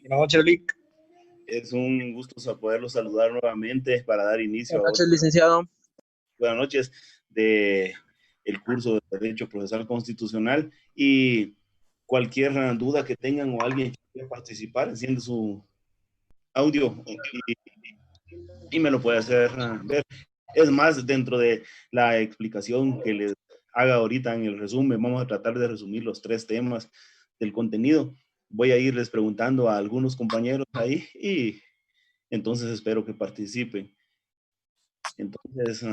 Buenas noches, Lick. Es un gusto poderlo saludar nuevamente para dar inicio Buenas a noches, licenciado. buenas noches de el curso de Derecho Procesal Constitucional, y cualquier duda que tengan o alguien que quiera participar, enciende su audio y me lo puede hacer ver. Es más, dentro de la explicación que les haga ahorita en el resumen, vamos a tratar de resumir los 3 temas del contenido. Voy a irles preguntando a algunos compañeros ahí y entonces espero que participen. Entonces,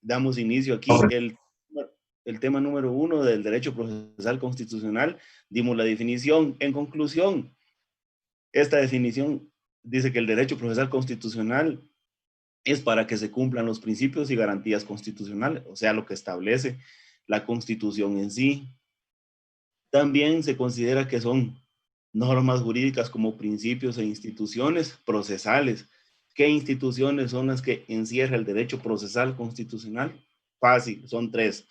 damos inicio aquí. El tema número 1 del derecho procesal constitucional, dimos la definición. En conclusión, esta definición dice que el derecho procesal constitucional es para que se cumplan los principios y garantías constitucionales, o sea, lo que establece la Constitución en sí. También se considera que son normas jurídicas como principios e instituciones procesales. ¿Qué instituciones son las que encierra el derecho procesal constitucional? Fácil, son 3.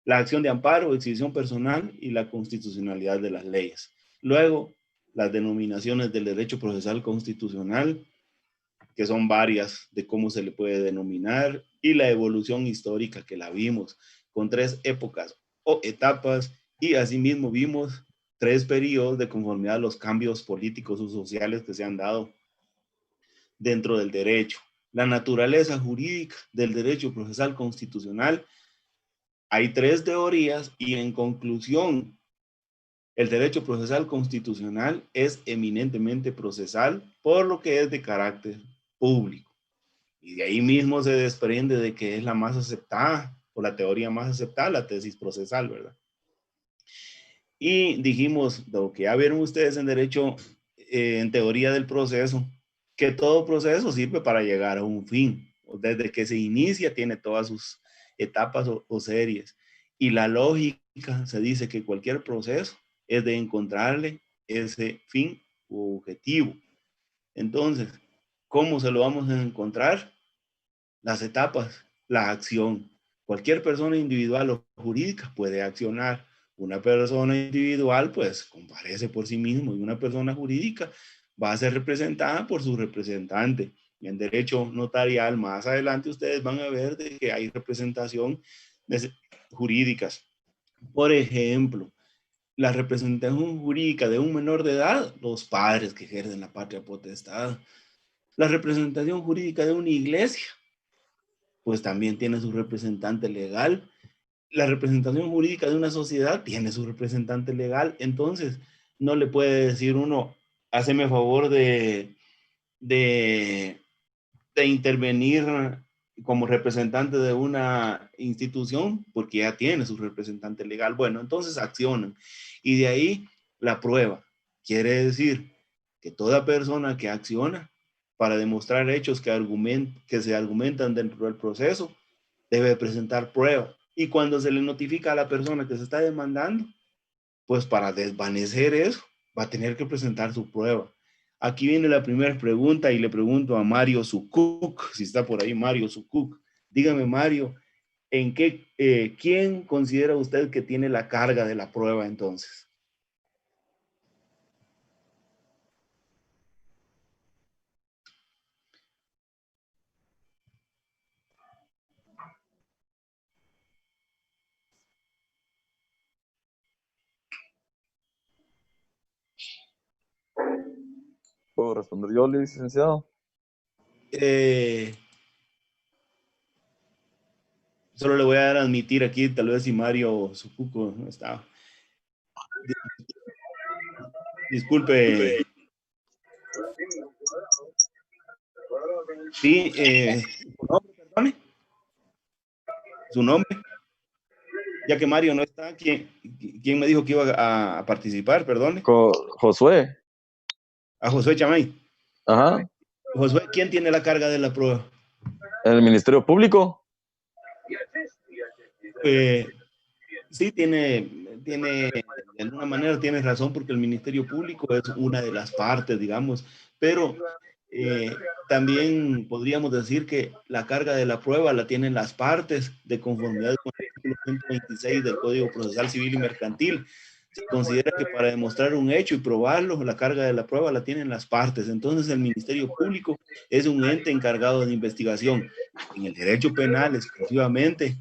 La acción de amparo, exhibición personal y la constitucionalidad de las leyes. Luego, las denominaciones del derecho procesal constitucional, que son varias de cómo se le puede denominar, y la evolución histórica que la vimos, con 3 épocas o etapas, y asimismo vimos 3 periodos de conformidad a los cambios políticos o sociales que se han dado dentro del derecho. La naturaleza jurídica del derecho procesal constitucional, hay 3 teorías y en conclusión, el derecho procesal constitucional es eminentemente procesal, por lo que es de carácter público. Y de ahí mismo se desprende de que es la más aceptada, o la teoría más aceptada, la tesis procesal, ¿verdad? Y dijimos, lo que ya vieron ustedes en derecho, en teoría del proceso, que todo proceso sirve para llegar a un fin. Desde que se inicia tiene todas sus etapas o series. Y la lógica se dice que cualquier proceso es de encontrarle ese fin u objetivo. Entonces, ¿cómo se lo vamos a encontrar? Las etapas, la acción. Cualquier persona individual o jurídica puede accionar. Una persona individual, pues, comparece por sí mismo, y una persona jurídica va a ser representada por su representante. Y en derecho notarial, más adelante ustedes van a ver de que hay representación jurídicas. Por ejemplo, la representación jurídica de un menor de edad, los padres que ejercen la patria potestad. La representación jurídica de una iglesia, pues también tiene su representante legal. La representación jurídica de una sociedad tiene su representante legal. Entonces, no le puede decir uno, háceme favor de, de intervenir como representante de una institución, porque ya tiene su representante legal. Bueno, entonces accionan. Y de ahí la prueba. Quiere decir que toda persona que acciona para demostrar hechos que se argumentan dentro del proceso, debe presentar prueba. Y cuando se le notifica a la persona que se está demandando, pues para desvanecer eso, va a tener que presentar su prueba. Aquí viene la primera pregunta y le pregunto a Mario Sukuk, si está por ahí Mario Sukuk. Dígame, Mario, ¿quién considera usted que tiene la carga de la prueba entonces? ¿Puedo responder yo, licenciado? Solo le voy a dar a admitir aquí, tal vez si Mario Sucuco no está. Disculpe. Sí, ¿su nombre, perdone? ¿Su nombre? Ya que Mario no está, ¿quién me dijo que iba a participar? Perdone. Josué. A Josué Chamay. Ajá. Josué, ¿quién tiene la carga de la prueba? ¿El Ministerio Público? Sí, de alguna manera tienes razón, porque el Ministerio Público es una de las partes, digamos, pero también podríamos decir que la carga de la prueba la tienen las partes de conformidad con el artículo 126 del Código Procesal Civil y Mercantil. se considera que para demostrar un hecho y probarlo, la carga de la prueba la tienen las partes. Entonces el Ministerio Público es un ente encargado de investigación. En el derecho penal exclusivamente,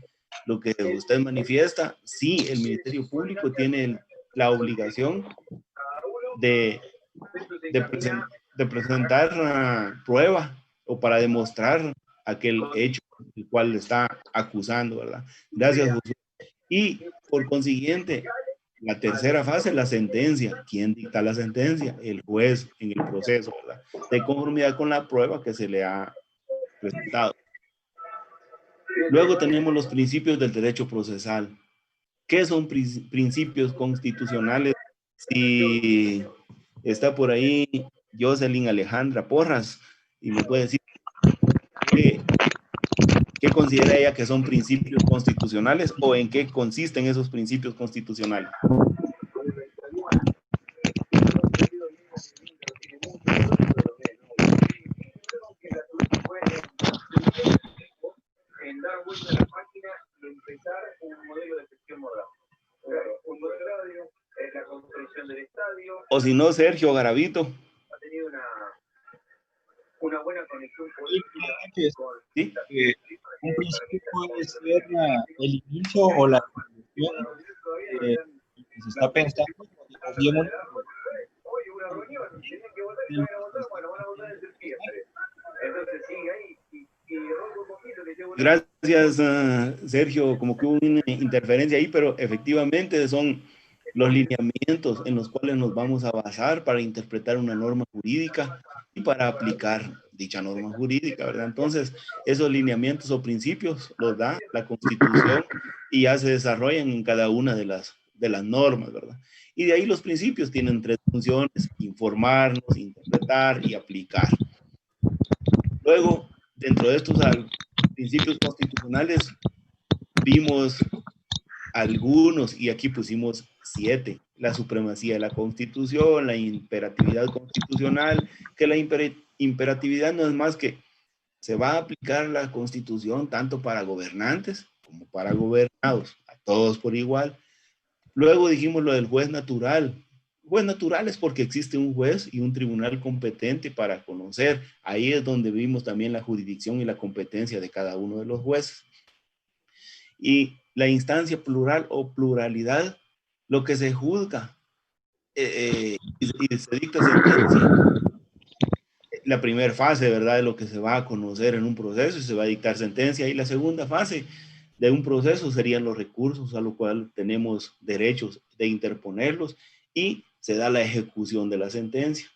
lo que usted manifiesta, sí, el Ministerio Público tiene la obligación de, de presentar prueba o para demostrar aquel hecho el cual le está acusando, ¿verdad? Gracias, Josué. Y por consiguiente, la tercera fase, la sentencia. ¿Quién dicta la sentencia? El juez en el proceso, ¿verdad? De conformidad con la prueba que se le ha presentado. Luego tenemos los principios del derecho procesal. ¿Qué son principios constitucionales? Si está por ahí Jocelyn Alejandra Porras y me puede decir qué considera ella que son principios constitucionales o en qué consisten esos principios constitucionales. O si no, Sergio Garavito. Ha tenido una buena conexión política. ¿Sí? Un principio puede ser el inicio o la conclusión que se está pensando. Gracias, Sergio. Como que hubo una interferencia ahí, pero efectivamente son los lineamientos en los cuales nos vamos a basar para interpretar una norma jurídica y para aplicar dicha norma jurídica, ¿verdad? Entonces, esos lineamientos o principios los da la Constitución y ya se desarrollan en cada una de las normas, ¿verdad? Y de ahí los principios tienen tres funciones: informarnos, interpretar y aplicar. Luego, dentro de estos principios constitucionales, vimos algunos, y aquí pusimos 7: la supremacía de la Constitución, la imperatividad constitucional, que la imperatividad no es más que se va a aplicar la Constitución tanto para gobernantes como para gobernados, a todos por igual. Luego dijimos lo del juez natural. Juez natural es porque existe un juez y un tribunal competente para conocer. Ahí es donde vimos también la jurisdicción y la competencia de cada uno de los jueces. Y la instancia plural o pluralidad, lo que se juzga y se dicta sentencia. La primera fase, ¿verdad?, de lo que se va a conocer en un proceso y se va a dictar sentencia. Y la segunda fase de un proceso serían los recursos a lo cual tenemos derechos de interponerlos y se da la ejecución de la sentencia.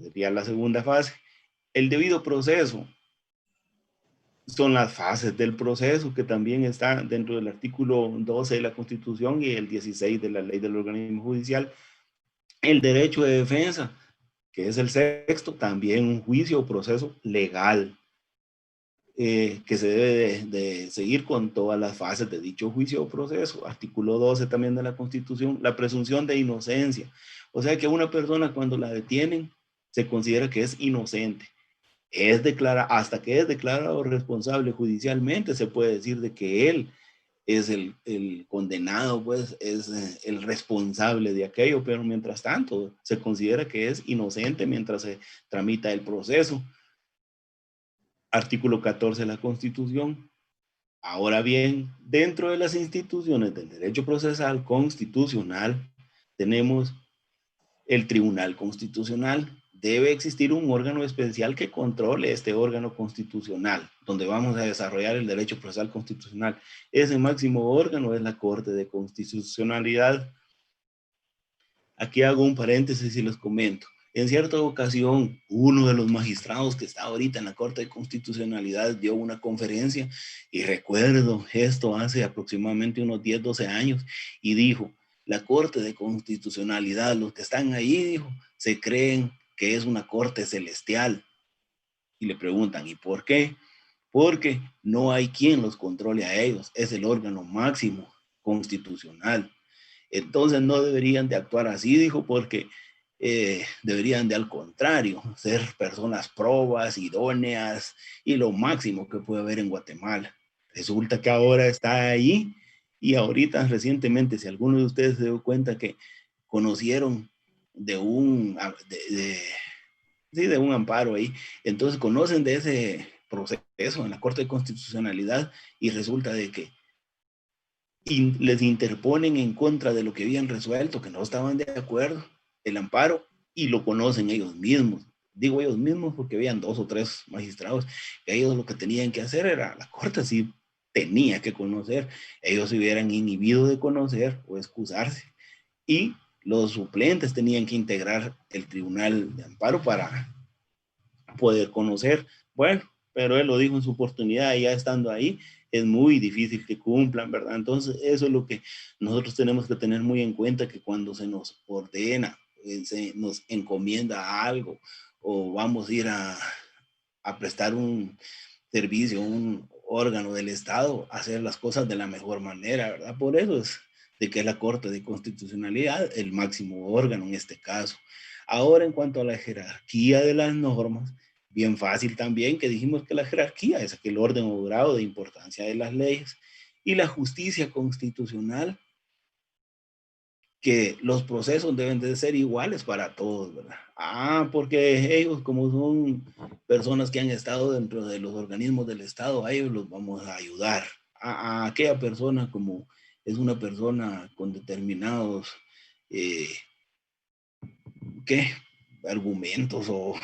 Sería la segunda fase. El debido proceso son las fases del proceso que también están dentro del artículo 12 de la Constitución y el 16 de la Ley del Organismo Judicial. El derecho de defensa, que es el sexto, también un juicio o proceso legal, que se debe de seguir con todas las fases de dicho juicio o proceso. Artículo 12 también de la Constitución, la presunción de inocencia. O sea que una persona cuando la detienen se considera que es inocente. Hasta que es declarado responsable judicialmente, se puede decir de que él es el condenado, pues es el responsable de aquello, pero mientras tanto se considera que es inocente mientras se tramita el proceso. Artículo 14 de la Constitución. Ahora bien, dentro de las instituciones del derecho procesal constitucional, tenemos el Tribunal Constitucional. Debe existir un órgano especial que controle este órgano constitucional, donde vamos a desarrollar el derecho procesal constitucional. Ese máximo órgano es la Corte de Constitucionalidad. Aquí hago un paréntesis y les comento. En cierta ocasión, uno de los magistrados que está ahorita en la Corte de Constitucionalidad dio una conferencia, y recuerdo esto hace aproximadamente unos 10, 12 años, y dijo: la Corte de Constitucionalidad, los que están ahí, dijo, se creen que es una corte celestial. Y le preguntan: ¿y por qué? Porque no hay quien los controle a ellos, es el órgano máximo constitucional. Entonces no deberían de actuar así, dijo, porque deberían de, al contrario, ser personas probas, idóneas y lo máximo que puede haber en Guatemala. Resulta que ahora está ahí Y ahorita, recientemente, si alguno de ustedes se dio cuenta que conocieron de de un amparo ahí, entonces conocen de ese proceso en la Corte de Constitucionalidad y resulta de que les interponen en contra de lo que habían resuelto, que no estaban de acuerdo, el amparo, y lo conocen ellos mismos. Digo ellos mismos porque habían 2 o 3 magistrados, que ellos lo que tenían que hacer era, la Corte sí tenía que conocer, ellos se hubieran inhibido de conocer o excusarse, y los suplentes tenían que integrar el tribunal de amparo para poder conocer. Bueno, pero él lo dijo en su oportunidad, ya estando ahí, es muy difícil que cumplan, ¿verdad? Entonces, eso es lo que nosotros tenemos que tener muy en cuenta, que cuando se nos ordena, se nos encomienda algo, o vamos a ir a prestar un servicio, un órgano del Estado, hacer las cosas de la mejor manera, ¿verdad? Por eso es de que es la Corte de Constitucionalidad el máximo órgano en este caso. Ahora, en cuanto a la jerarquía de las normas, bien fácil también, que dijimos que la jerarquía es aquel orden o grado de importancia de las leyes, y la justicia constitucional, que los procesos deben de ser iguales para todos, ¿verdad? Porque ellos, como son personas que han estado dentro de los organismos del Estado, a ellos los vamos a ayudar. A aquella persona, como es una persona con determinados, ¿qué? Argumentos o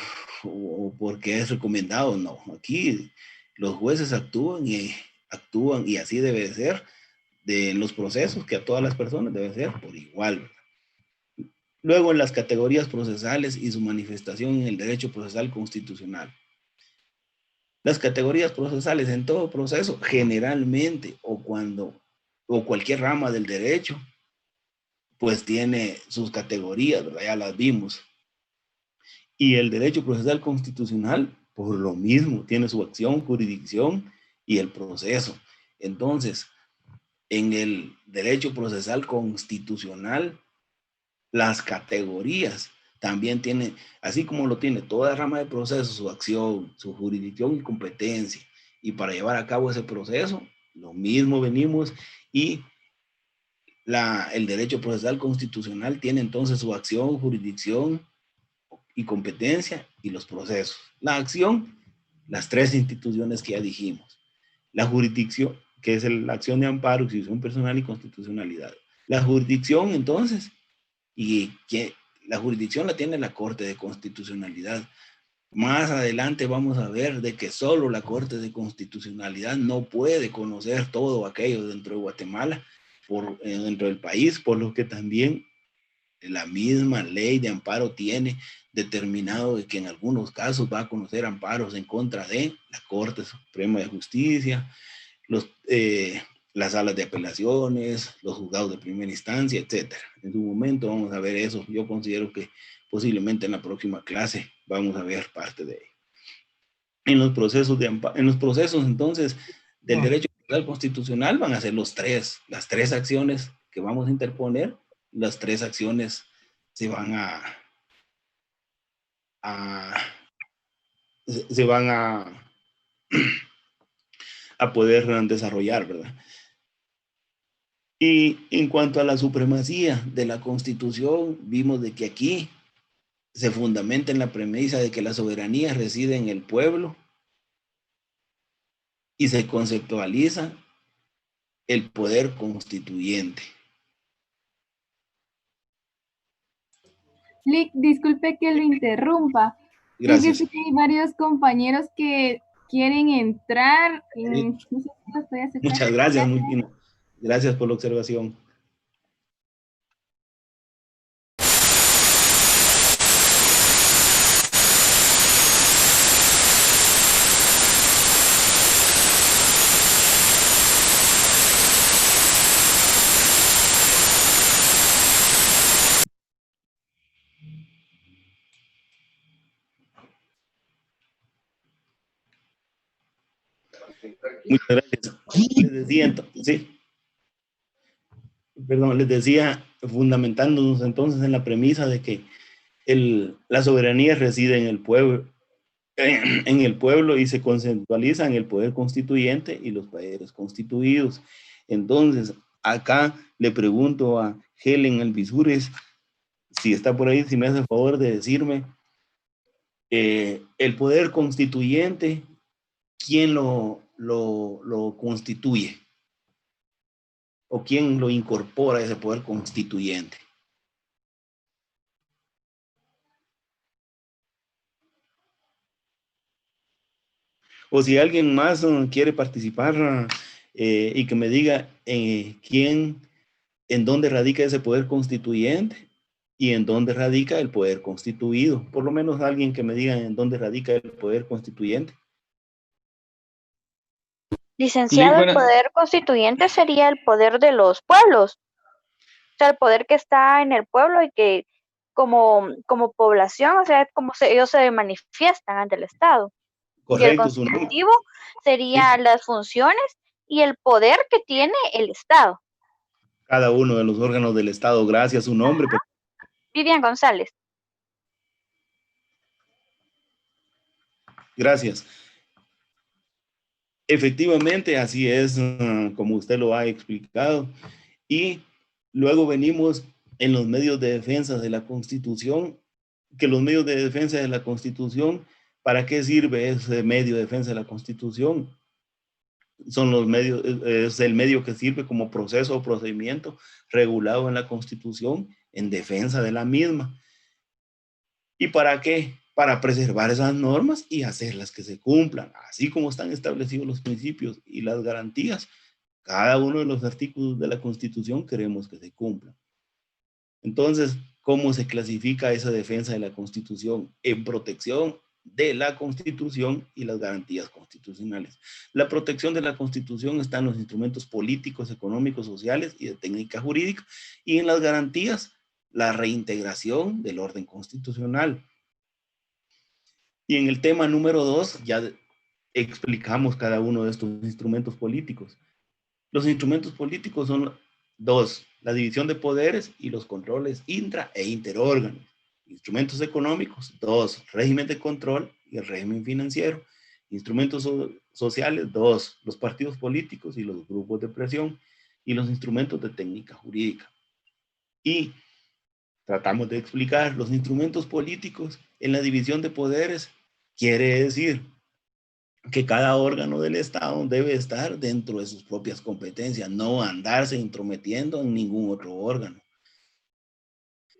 porque es recomendado, no. Aquí los jueces actúan y así debe ser de los procesos, que a todas las personas debe ser por igual. Luego, en las categorías procesales y su manifestación en el derecho procesal constitucional. Las categorías procesales en todo proceso, generalmente, o cualquier rama del derecho, pues tiene sus categorías, ¿verdad? Ya las vimos. Y el derecho procesal constitucional, por lo mismo, tiene su acción, jurisdicción y el proceso. Entonces, en el derecho procesal constitucional, las categorías también tienen, así como lo tiene toda rama de proceso, su acción, su jurisdicción y competencia. Y para llevar a cabo ese proceso, lo mismo venimos y el derecho procesal constitucional tiene entonces su acción, jurisdicción y competencia y los procesos. La acción, las 3 instituciones que ya dijimos. La jurisdicción, que es la acción de amparo, institución personal y constitucionalidad. La jurisdicción, entonces, y que la jurisdicción la tiene la Corte de Constitucionalidad. Más adelante vamos a ver de que solo la Corte de Constitucionalidad no puede conocer todo aquello dentro de Guatemala, dentro del país, por lo que también la misma ley de amparo tiene determinado de que en algunos casos va a conocer amparos en contra de la Corte Suprema de Justicia, las salas de apelaciones, los juzgados de primera instancia, etcétera. En su momento vamos a ver eso. Yo considero que posiblemente en la próxima clase vamos a ver parte de ello. En los procesos entonces del derecho constitucional van a ser las 3 acciones que vamos a interponer. Las 3 acciones se van a poder desarrollar, ¿verdad? Y en cuanto a la supremacía de la Constitución, vimos de que aquí se fundamenta en la premisa de que la soberanía reside en el pueblo y se conceptualiza el poder constituyente. Lick, disculpe que lo interrumpa. Gracias. Fíjese que hay varios compañeros que quieren entrar. Sí. No sé si los puede aceptar. Muchas gracias, gracias por la observación. Muchas gracias. Les decía, sí. Perdón, les decía, fundamentándonos entonces en la premisa de que la soberanía reside en el pueblo y se conceptualiza en el poder constituyente y los poderes constituidos. Entonces, Acá le pregunto a Helen Alvisures, si está por ahí, si me hace el favor de decirme, el poder constituyente, ¿quién lo constituye? ¿O quién lo incorpora a ese poder constituyente? O si alguien más quiere participar y que me diga en dónde radica ese poder constituyente y en dónde radica el poder constituido. Por lo menos alguien que me diga en dónde radica el poder constituyente. Licenciado, el poder constituyente sería el poder de los pueblos, o sea, el poder que está en el pueblo y que como población, o sea, ellos se manifiestan ante el Estado. Y el Correcto, su nombre. constitutivo sería las funciones y el poder que tiene el Estado. Cada uno de los órganos del Estado, gracias, su nombre. Vivian González. Gracias. Efectivamente, así es como usted lo ha explicado. Y luego venimos en los medios de defensa de la Constitución, que los medios de defensa de la Constitución, ¿para qué sirve ese medio de defensa de la Constitución? Son los medios, es el medio que sirve como proceso o procedimiento regulado en la Constitución en defensa de la misma. ¿Y para qué? Para preservar esas normas y hacerlas que se cumplan, así como están establecidos los principios y las garantías. Cada uno de los artículos de la Constitución queremos que se cumplan. Entonces, ¿cómo se clasifica esa defensa de la Constitución? En protección de la Constitución y las garantías constitucionales. La protección de la Constitución está en los instrumentos políticos, económicos, sociales y de técnica jurídica, y en las garantías, la reintegración del orden constitucional. Y en el tema número 2 ya explicamos cada uno de estos instrumentos políticos. Los instrumentos políticos son 2, la división de poderes y los controles intra e interórganos. Instrumentos económicos, 2, régimen de control y el régimen financiero. Instrumentos sociales, 2, los partidos políticos y los grupos de presión. Y los instrumentos de técnica jurídica. Y tratamos de explicar los instrumentos políticos en la división de poderes. Quiere decir que cada órgano del Estado debe estar dentro de sus propias competencias, no andarse intrometiendo en ningún otro órgano.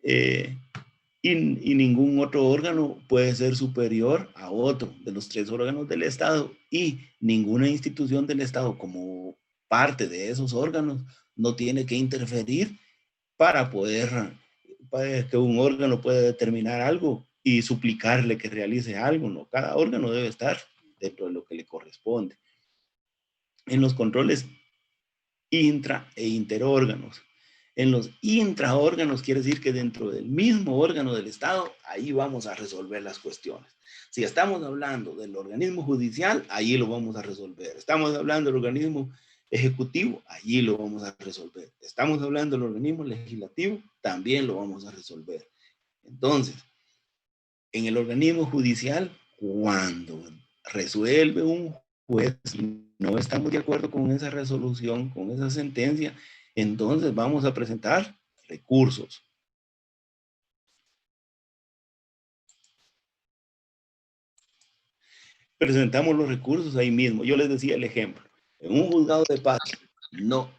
Y ningún otro órgano puede ser superior a otro de los 3 órganos del Estado, y ninguna institución del Estado como parte de esos órganos no tiene que interferir para que un órgano pueda determinar algo y suplicarle que realice algo, ¿no? Cada órgano debe estar dentro de lo que le corresponde. En los controles intra e interórganos. En los intraórganos quiere decir que dentro del mismo órgano del Estado, ahí vamos a resolver las cuestiones. Si estamos hablando del organismo judicial, ahí lo vamos a resolver. Estamos hablando del organismo ejecutivo, allí lo vamos a resolver. Estamos hablando del organismo legislativo, también lo vamos a resolver. Entonces, en el organismo judicial, cuando resuelve un juez y no estamos de acuerdo con esa resolución, con esa sentencia, entonces vamos a presentar recursos. Presentamos los recursos ahí mismo. Yo les decía el ejemplo. En un juzgado de paz, no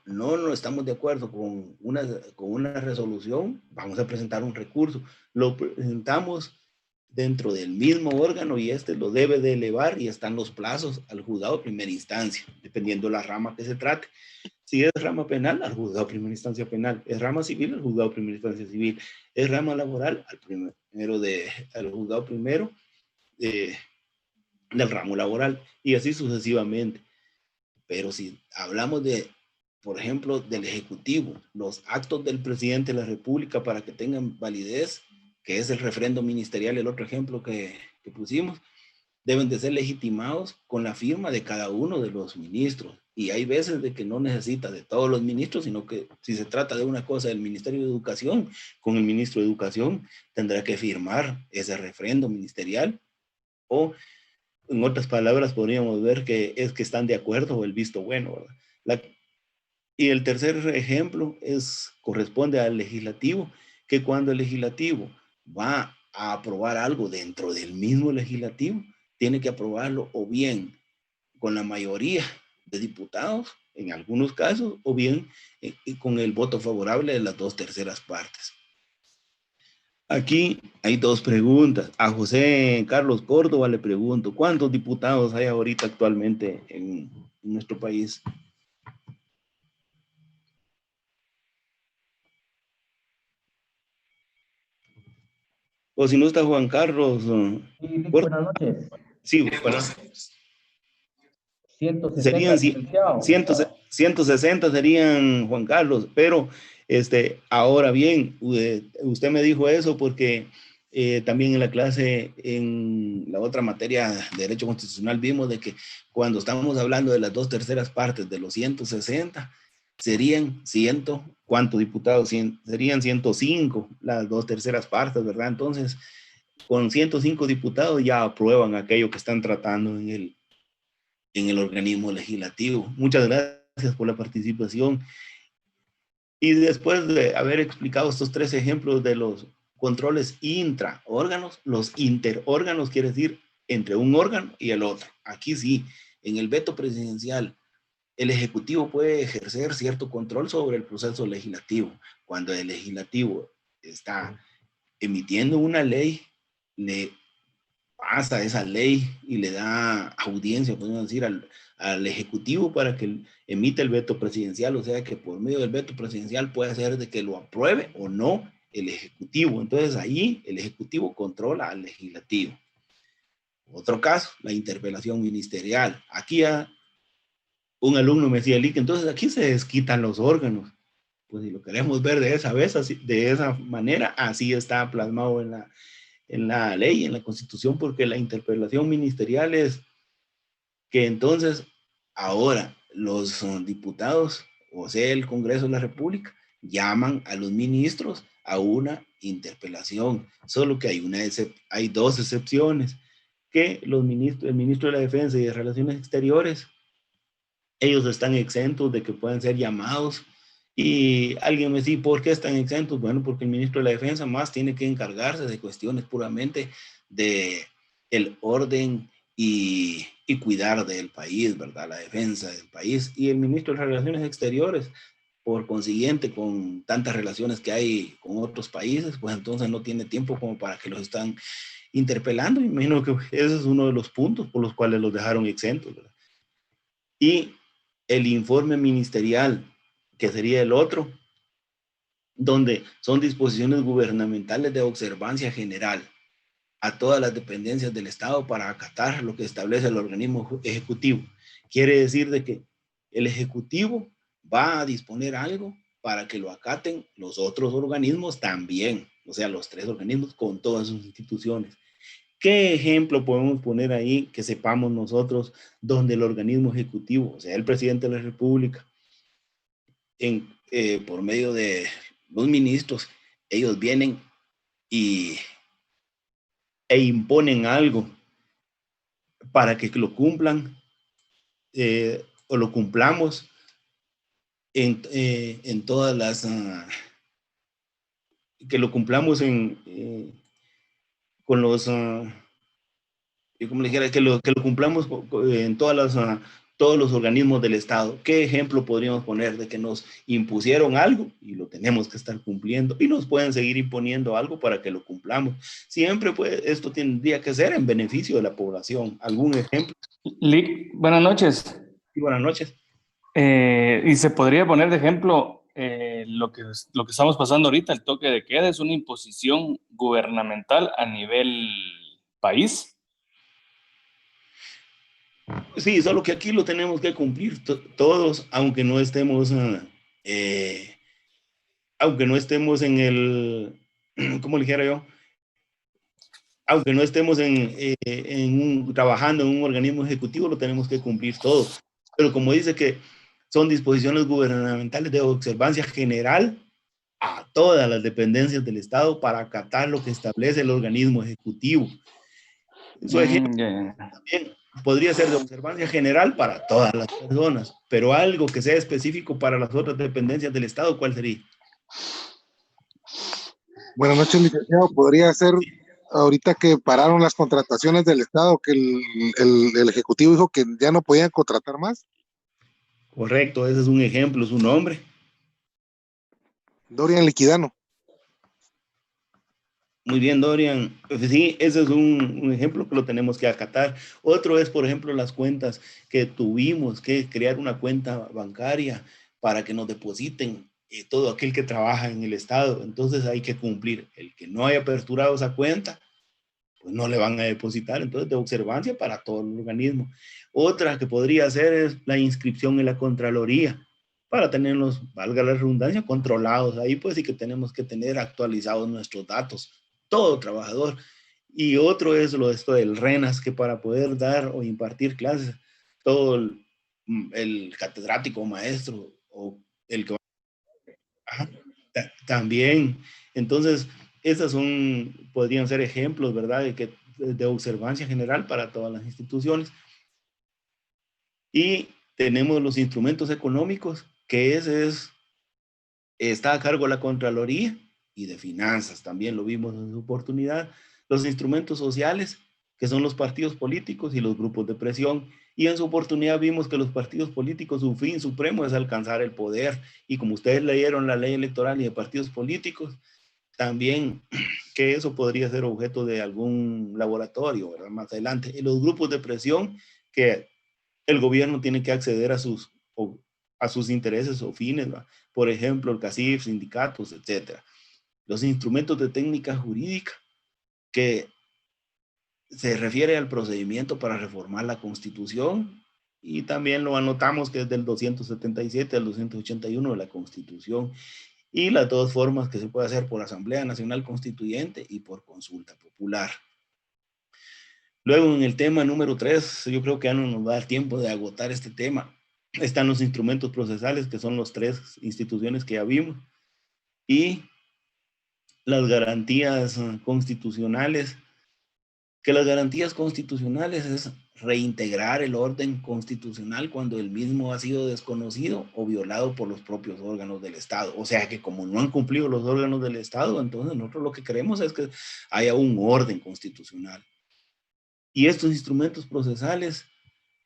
estamos de acuerdo con una resolución, vamos a presentar un recurso. Lo presentamos dentro del mismo órgano y este lo debe de elevar, y están los plazos al juzgado de primera instancia, dependiendo de la rama que se trate. Si es rama penal, al juzgado de primera instancia penal. Es rama civil, al juzgado de primera instancia civil. Es rama laboral, al juzgado primero del ramo laboral, y así sucesivamente. Pero si hablamos por ejemplo, del Ejecutivo, los actos del presidente de la República para que tengan validez, que es el refrendo ministerial, el otro ejemplo que pusimos, deben de ser legitimados con la firma de cada uno de los ministros. Y hay veces de que no necesita de todos los ministros, sino que si se trata de una cosa del Ministerio de Educación, con el ministro de Educación tendrá que firmar ese refrendo ministerial, o en otras palabras podríamos ver que es que están de acuerdo o el visto bueno, ¿verdad? Y el tercer ejemplo corresponde al legislativo, que cuando el legislativo va a aprobar algo dentro del mismo legislativo, tiene que aprobarlo o bien con la mayoría de diputados, en algunos casos, o bien con el voto favorable de las 2/3 partes. Aquí hay dos preguntas. A José Carlos Córdoba le pregunto, ¿cuántos diputados hay ahorita actualmente en nuestro país? O si no está Juan Carlos. Sí, buenas noches. Sí, bueno. 160, serían licenciado. 160 serían, Juan Carlos, pero ahora bien, usted me dijo eso porque también en la clase, en la otra materia de Derecho Constitucional, vimos de que cuando estamos hablando de las 2/3 partes de los 160, serían ¿cuántos diputados? Serían 105, las 2/3 partes, ¿verdad? Entonces, con 105 diputados ya aprueban aquello que están tratando en el organismo legislativo. Muchas gracias por la participación. Y después de haber explicado estos 3 ejemplos de los controles intraórganos, los interórganos quiere decir entre un órgano y el otro. Aquí sí, en el veto presidencial, el Ejecutivo puede ejercer cierto control sobre el proceso legislativo. Cuando el legislativo está emitiendo una ley, le pasa esa ley y le da audiencia, podemos decir, al Ejecutivo para que emita el veto presidencial, o sea que por medio del veto presidencial puede hacer de que lo apruebe o no el Ejecutivo. Entonces ahí el Ejecutivo controla al Legislativo. Otro caso, la interpelación ministerial. Aquí un alumno me decía, Lick, entonces aquí se desquitan los órganos. Pues si lo queremos ver de esa manera, así está plasmado en la ley, en la Constitución, porque la interpelación ministerial es que entonces ahora los diputados, o sea, el Congreso de la República, llaman a los ministros a una interpelación, solo que hay 2 excepciones, que el ministro de la Defensa y de Relaciones Exteriores, ellos están exentos de que puedan ser llamados. Y alguien me dice, ¿por qué están exentos? Bueno, porque el ministro de la Defensa más tiene que encargarse de cuestiones puramente de el orden y cuidar del país, ¿verdad? La defensa del país. Y el ministro de las Relaciones Exteriores, por consiguiente, con tantas relaciones que hay con otros países, pues entonces no tiene tiempo como para que los están interpelando. Y me imagino que ese es uno de los puntos por los cuales los dejaron exentos, ¿verdad? Y el informe ministerial, que sería el otro, donde son disposiciones gubernamentales de observancia general a todas las dependencias del Estado para acatar lo que establece el organismo ejecutivo. Quiere decir de que el ejecutivo va a disponer algo para que lo acaten los otros organismos también, o sea, los 3 organismos con todas sus instituciones. ¿Qué ejemplo podemos poner ahí que sepamos nosotros donde el organismo ejecutivo, o sea, el presidente de la República, por medio de los ministros, ellos vienen e imponen algo para que lo cumplan o lo cumplamos en todas las... que lo cumplamos con los... yo como le dijera, que lo cumplamos en todos los organismos del Estado. ¿Qué ejemplo podríamos poner de que nos impusieron algo y lo tenemos que estar cumpliendo y nos pueden seguir imponiendo algo para que lo cumplamos? Siempre pues esto tendría que ser en beneficio de la población. ¿Algún ejemplo? Lick, buenas noches. Sí, buenas noches. Y se podría poner de ejemplo lo que estamos pasando ahorita, el toque de queda es una imposición gubernamental a nivel país. Sí, solo que aquí lo tenemos que cumplir todos, aunque no estemos en el, ¿cómo le dijera yo? Aunque no estemos trabajando en un organismo ejecutivo, lo tenemos que cumplir todo. Pero como dice que son disposiciones gubernamentales de observancia general a todas las dependencias del Estado para acatar lo que establece el organismo ejecutivo. Su ejemplo también podría ser de observancia general para todas las personas, pero algo que sea específico para las otras dependencias del Estado, ¿cuál sería? Buenas noches, licenciado. Podría ser, ahorita que pararon las contrataciones del Estado, que el Ejecutivo dijo que ya no podían contratar más. Correcto, ese es un ejemplo, su nombre. Dorian Liquidano. Muy bien, Dorian. Sí, ese es un ejemplo que lo tenemos que acatar. Otro es, por ejemplo, las cuentas que tuvimos que crear una cuenta bancaria para que nos depositen todo aquel que trabaja en el Estado. Entonces hay que cumplir. El que no haya aperturado esa cuenta, pues no le van a depositar. Entonces, de observancia para todo el organismo. Otra que podría ser es la inscripción en la Contraloría para tenerlos, valga la redundancia, controlados. Ahí pues sí que tenemos que tener actualizados nuestros datos. Todo trabajador. Y otro es esto del RENAS, que para poder dar o impartir clases, todo el catedrático o maestro o el que va, también. Entonces, esas podrían ser ejemplos, ¿verdad? De observancia general para todas las instituciones. Y tenemos los instrumentos económicos, que está a cargo de la Contraloría, y de finanzas, también lo vimos en su oportunidad. Los instrumentos sociales, que son los partidos políticos y los grupos de presión, y en su oportunidad vimos que los partidos políticos, su fin supremo es alcanzar el poder, y como ustedes leyeron la ley electoral y de partidos políticos, también que eso podría ser objeto de algún laboratorio, ¿verdad? Más adelante. Y los grupos de presión, que el gobierno tiene que acceder a sus intereses o fines, ¿verdad? Por ejemplo, el CACIF, sindicatos, etcétera. Los instrumentos de técnica jurídica, que se refiere al procedimiento para reformar la Constitución, y también lo anotamos que es del 277 al 281 de la Constitución, y las dos formas que se puede hacer por Asamblea Nacional Constituyente y por consulta popular. Luego, en el tema número 3, yo creo que ya no nos va a dar tiempo de agotar este tema. Están los instrumentos procesales, que son las 3 instituciones que ya vimos, y las garantías constitucionales, que las garantías constitucionales es reintegrar el orden constitucional cuando el mismo ha sido desconocido o violado por los propios órganos del Estado. O sea que como no han cumplido los órganos del Estado, entonces nosotros lo que queremos es que haya un orden constitucional. Y estos instrumentos procesales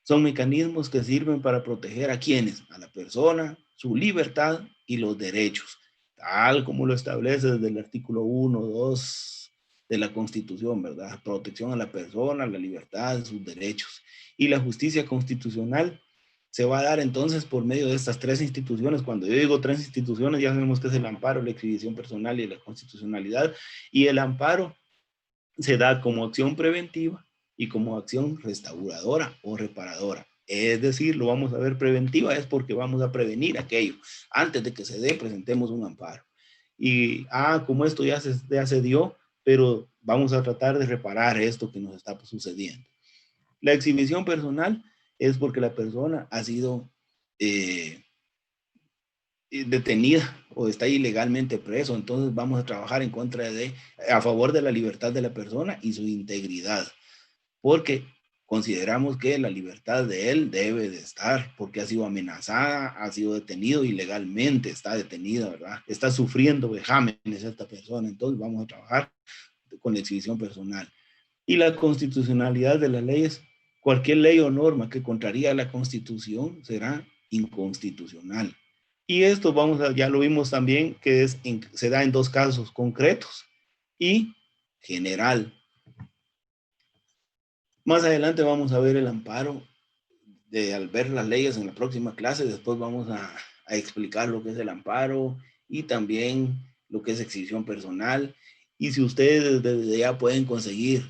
son mecanismos que sirven para proteger a quienes, a la persona, su libertad y los derechos, tal como lo establece desde el artículo 1, 2 de la Constitución, ¿verdad? Protección a la persona, la libertad, sus derechos. Y la justicia constitucional se va a dar entonces por medio de estas 3 instituciones. Cuando yo digo 3 instituciones, ya sabemos que es el amparo, la exhibición personal y la constitucionalidad. Y el amparo se da como acción preventiva y como acción restauradora o reparadora. Es decir, lo vamos a ver preventiva, es porque vamos a prevenir aquello. Antes de que se dé, presentemos un amparo. Y, como esto ya se dio, pero vamos a tratar de reparar esto que nos está sucediendo. La exhibición personal es porque la persona ha sido detenida o está ilegalmente preso, entonces vamos a trabajar a favor de la libertad de la persona y su integridad, porque consideramos que la libertad de él debe de estar, porque ha sido amenazada, ha sido detenido ilegalmente, está detenida, ¿verdad? Está sufriendo vejámenes esta persona, entonces vamos a trabajar con la exhibición personal. Y la constitucionalidad de las leyes, cualquier ley o norma que contraría a la Constitución será inconstitucional. Y esto ya lo vimos también, que se da en 2 casos concretos y general. Más adelante vamos a ver el amparo, al ver las leyes en la próxima clase. Después vamos a explicar lo que es el amparo y también lo que es exhibición personal. Y si ustedes desde ya pueden conseguir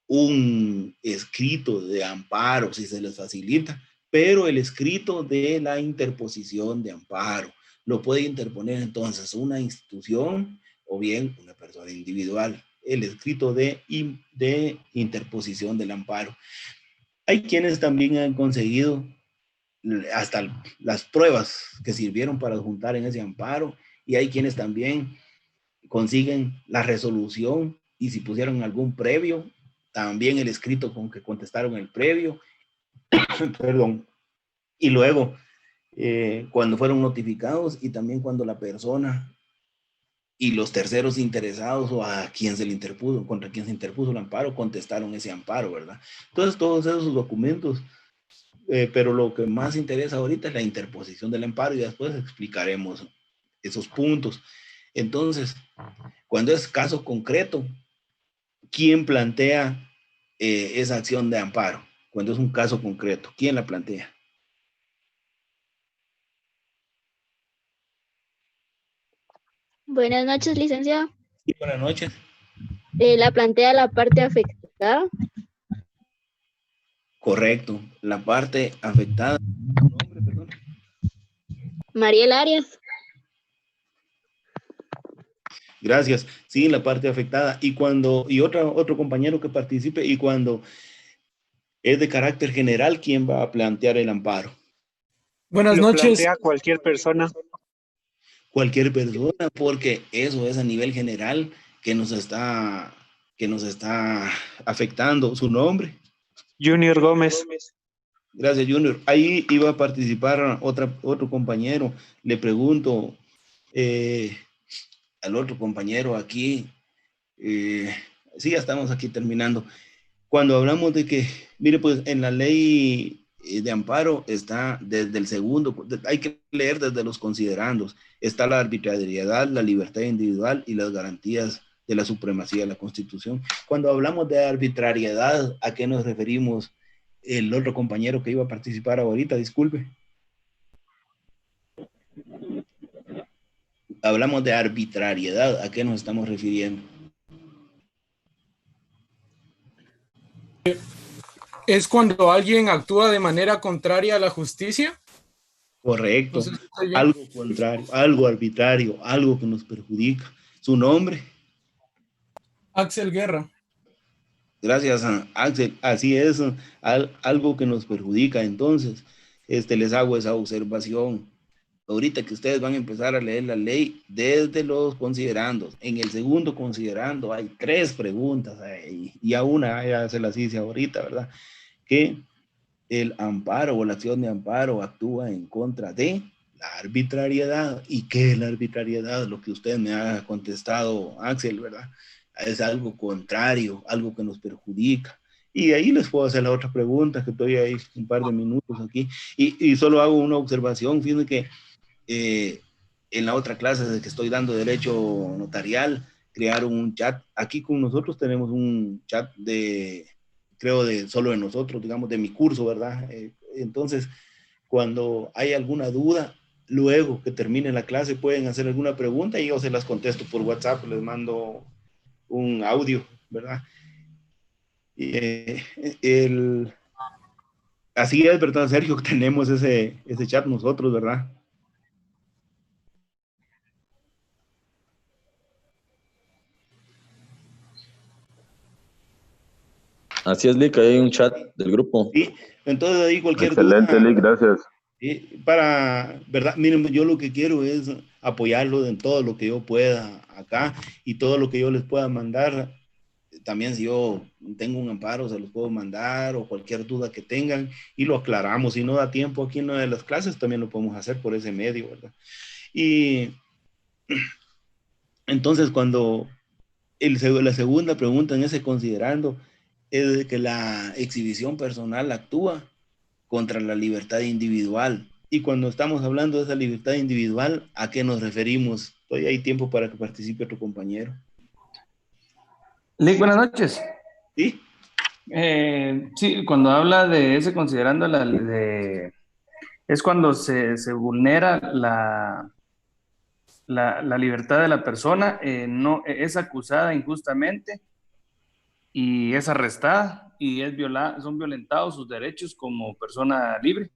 un escrito de amparo, si se les facilita, pero el escrito de la interposición de amparo lo puede interponer entonces una institución o bien una persona individual, el escrito de interposición del amparo. Hay quienes también han conseguido hasta las pruebas que sirvieron para adjuntar en ese amparo, y hay quienes también consiguen la resolución, y si pusieron algún previo, también el escrito con que contestaron el previo, perdón, y luego cuando fueron notificados y también cuando la persona y los terceros interesados o a quien se le interpuso, contra quien se interpuso el amparo, contestaron ese amparo, ¿verdad? Entonces, todos esos documentos, pero lo que más interesa ahorita es la interposición del amparo y después explicaremos esos puntos. Entonces, cuando es caso concreto, ¿quién plantea esa acción de amparo? Cuando es un caso concreto, ¿quién la plantea? Buenas noches, licenciado. Sí, buenas noches. La plantea la parte afectada. Correcto, la parte afectada. ¿Nombre, perdón? Mariel Arias. Gracias. Sí, la parte afectada. Y otro compañero que participe, y cuando es de carácter general, ¿quién va a plantear el amparo? Buenas noches. Plantea cualquier persona. Cualquier persona, porque eso es a nivel general que nos está afectando. ¿Su nombre? Junior Gómez. Gracias, Junior. Ahí iba a participar otro compañero. Le pregunto al otro compañero aquí, sí, ya estamos aquí terminando. Cuando hablamos de que, mire, pues en la ley de amparo está desde el segundo, hay que leer desde los considerandos, está la arbitrariedad, la libertad individual y las garantías de la supremacía de la Constitución. Cuando hablamos de arbitrariedad, ¿a qué nos referimos? El otro compañero que iba a participar ahorita, disculpe. Hablamos de arbitrariedad, ¿a qué nos estamos refiriendo? ¿Es cuando alguien actúa de manera contraria a la justicia? Correcto. Algo contrario, algo arbitrario, algo que nos perjudica. ¿Su nombre? Axel Guerra. Gracias, Axel. Así es, algo que nos perjudica. Entonces, les hago esa observación. Ahorita que ustedes van a empezar a leer la ley desde los considerandos. En el segundo considerando hay 3 preguntas y a una ya se las hice ahorita, ¿verdad? Que el amparo o la acción de amparo actúa en contra de la arbitrariedad. ¿Y qué es la arbitrariedad? Lo que usted me ha contestado, Axel, ¿verdad? Es algo contrario, algo que nos perjudica. Y ahí les puedo hacer la otra pregunta, que estoy ahí un par de minutos aquí. Y solo hago una observación. Fíjense que en la otra clase de que estoy dando derecho notarial, crearon un chat. Aquí con nosotros tenemos un chat creo solo de nosotros, digamos, de mi curso, ¿verdad? Entonces, cuando hay alguna duda, luego que termine la clase pueden hacer alguna pregunta y yo se las contesto por WhatsApp, les mando un audio, ¿verdad? Así es, ¿verdad, Sergio? Tenemos ese chat nosotros, ¿verdad? Así es, Lick, hay un chat del grupo. Sí, entonces ahí cualquier Excelente, duda, Lick, gracias. ¿verdad? Miren, yo lo que quiero es apoyarlo en todo lo que yo pueda acá y todo lo que yo les pueda mandar. También si yo tengo un amparo, se los puedo mandar o cualquier duda que tengan y lo aclaramos. Si no da tiempo aquí en una de las clases, también lo podemos hacer por ese medio, ¿verdad? Y entonces cuando la segunda pregunta en ese considerando es de que la exhibición personal actúa contra la libertad individual. Y cuando estamos hablando de esa libertad individual, ¿a qué nos referimos? Todavía hay tiempo para que participe otro compañero. Lick, buenas noches. ¿Sí? Sí, cuando habla de ese considerando es cuando se vulnera la libertad de la persona, no es acusada injustamente y es arrestada y son violentados sus derechos como persona libre.